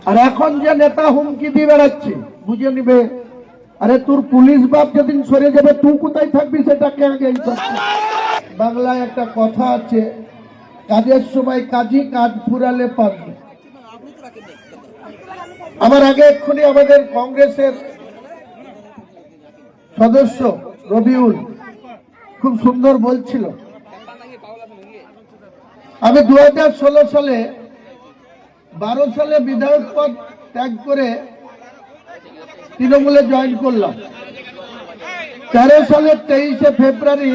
আর এখন যে নেতা হুমকি দিয়ে বেড়াচ্ছে বুঝে নিবে, আরে তোর পুলিশ বাপ যেদিন সরে যাবে তুই কোথায় থাকবি সেটাকে আগে। বাংলায় একটা কথা আছে, কাজের সময় কাজী, কাজ ফুরালে পারবে। আমার আগে এক্ষুনি আমাদের কংগ্রেসের সদস্য রবিউল খুব সুন্দর বলছিল, আমি 2016 সালে 12 সালে বিধায়ক পদ ত্যাগ করে তৃণমূলে জয়েন করলাম। 13 সালের 23শে ফেব্রুয়ারি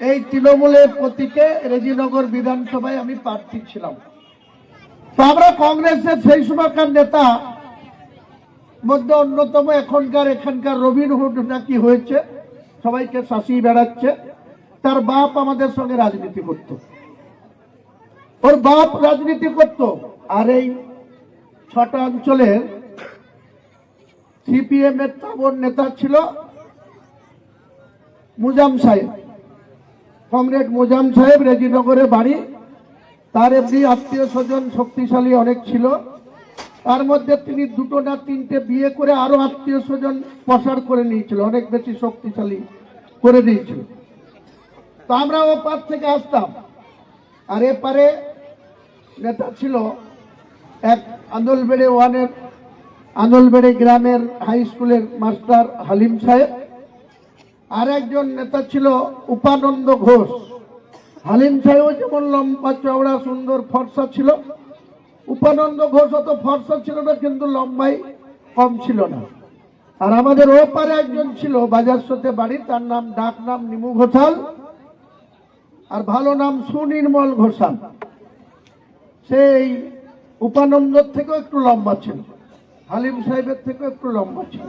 এই তৃণমূলের প্রতীকে রেজিনগর বিধানসভায় আমি প্রার্থী ছিলাম। তো আমরা কংগ্রেসের সেই সময়কার নেতা মধ্যে অন্যতম এখানকার রবিনহুড নাকি হয়েছে, সবাইকে শাসিয়ে বেড়াচ্ছে। তার বাপ আমাদের সঙ্গে রাজনীতি করত, ওর বাপ রাজনীতি করত। আর এই 6টা অঞ্চলের সিপিএম এর তাবড় নেতা ছিল মুজাম সাহেব, কমরেড মুজাম সাহেব, রেজিনগরে বাড়ি। তার এমনি আত্মীয় স্বজন শক্তিশালী অনেক ছিল, তার মধ্যে তিনি 2টো না 3টে বিয়ে করে আরো আত্মীয় স্বজন প্রসার করে নিয়েছিল, অনেক বেশি শক্তিশালী করে দিয়েছিল। তো আমরা ও পার থেকে আসতাম, আর এপারে নেতা ছিল এক আন্দোলবেড়ে 1-এর আন্দোলবেড়ে গ্রামের হাই স্কুলের মাস্টার হালিম সাহেব, আর একজন নেতা ছিল উপানন্দ ঘোষ। হালিম সাহেব যেমন লম্বা চওড়া সুন্দর ফর্সা ছিল, উপানন্দ ঘোষ অত ফর্সা ছিল না কিন্তু লম্বাই কম ছিল না। আর আমাদের ও পারে একজন ছিল বাজার সাথে বাড়ি, তার নাম ডাক নাম নিমু ঘোষাল, আর ভালো নাম সুনির্মল ঘোষাল। সেই উপানন্দর থেকেও একটু লম্বা ছিল, হালিম সাহেবের থেকেও একটু লম্বা ছিল।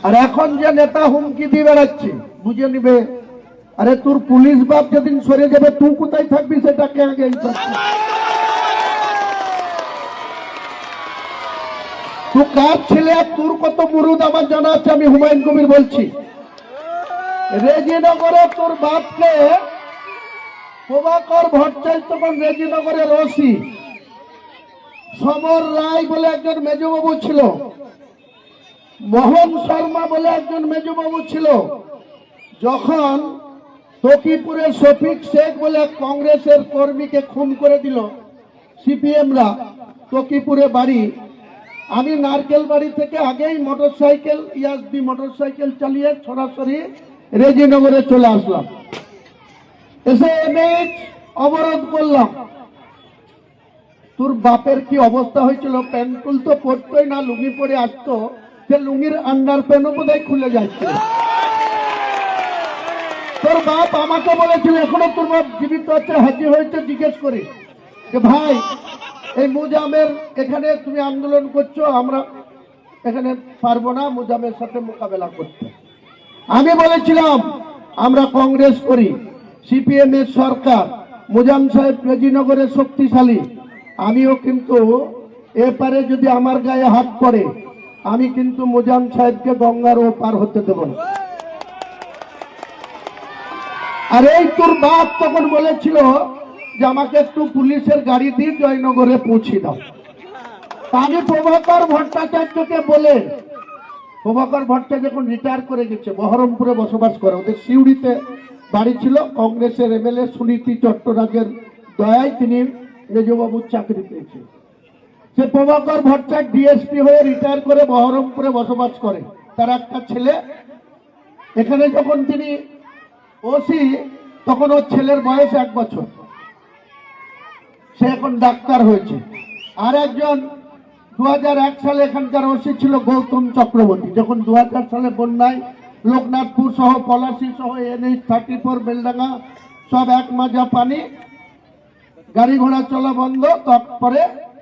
আর এখন যে নেতা হুমকি দিয়ে বেড়াচ্ছে বুঝে নিবে, আরে তোর পুলিশ বাপ যেদিন সরে যাবে তুই কোথায় থাকবি সেটাকে আগে। তুই কার ছেলে আর তোর কত মুরুদ আমার জানা আছে। আমি হুমায়ুন কবির বলছি, রেজিনগরে তোর বাপকে প্রভাকর ভট্টাচার্য তখন রেজিনগরের ওসি, সমর রায় বলে একজন মেজবাবু ছিল, মোহন শর্মা বলে একজন মেজবাবু ছিল। যখন তকিপুরে শফিক শেখ বলে কংগ্রেসের কর্মীকে খুন করে দিল সিপিএমরা, তকিপুরে বাড়ি, আমি নারকেল বাড়ি থেকে আগেই মোটরসাইকেল ইয়াসবি মোটরসাইকেল চালিয়ে সরাসরি রেজিনগরে চলে আসলাম। এসে এমএইচ অবরোধ করলাম। তোর বাপের কি অবস্থা হয়েছিল, প্যান্টুল তো পরতোই না, লুঙ্গি পরে আসতো, সে লুঙ্গির আন্ডার প্যান্টও বোধহয় খুলে যাচ্ছে। তোর বাপ আমাকে বলেছিল, এখনো তোর বাপ জীবিত আছে, হাজির হয়েছে, জিজ্ঞেস করি যে ভাই এই মুজামের এখানে তুমি আন্দোলন করছো, আমরা এখানে পারবো না মুজামের সাথে মোকাবেলা করতে। আমি বলেছিলাম আমরা কংগ্রেস করি, সিপিএম এর সরকার, মুজাম সাহেব রেজিনগরের শক্তিশালী, আমিও কিন্তু এপারে যদি আমার গায়ে হাত পড়ে আমি কিন্তু মুজাম সাহেবকে গঙ্গার ও পার হতে দেব না। আর এই তোর বাপ তখন বলেছিল যে আমাকে একটু পুলিশের গাড়ি দিয়ে জয়নগরে পৌঁছে দাও। আমি প্রভাকর ভট্টাচার্যকে বলে, প্রভাকর ভট্টাচার্য যখন রিটায়ার করে গেছে, বহরমপুরে বসবাস করে, ওদের সিউড়িতে বাড়ি ছিল, কংগ্রেসের এমএলএ সুনীতি চট্টরাজের দয়ায় তিনি মেজবাবুর চাকরি পেয়েছেন। সে প্রভাকর ভট্টাচার্য ডিএসপি হয়ে রিটায়ার করে বহরমপুরে বসবাস করে, তার একটা ছেলে। এখানে যখন তিনি ওসি তখন ওর ছেলের বয়স 1 বছর, সে এখন ডাক্তার হয়েছে। আর একজন 2001 সালে এখানকার ওসি ছিল গৌতম চক্রবর্তী। যখন 2000 সালে বন্যায় লোকনাথপুর সহ পলাশী সহ NH-34 বেলডাঙ্গা সব এক মাজা পানি, গাড়ি ঘোড়া চলা বন্ধ, তারপরে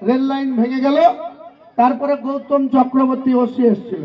রেল লাইন ভেঙে গেল, তারপরে গৌতম চক্রবর্তী ওসি এসেছিল।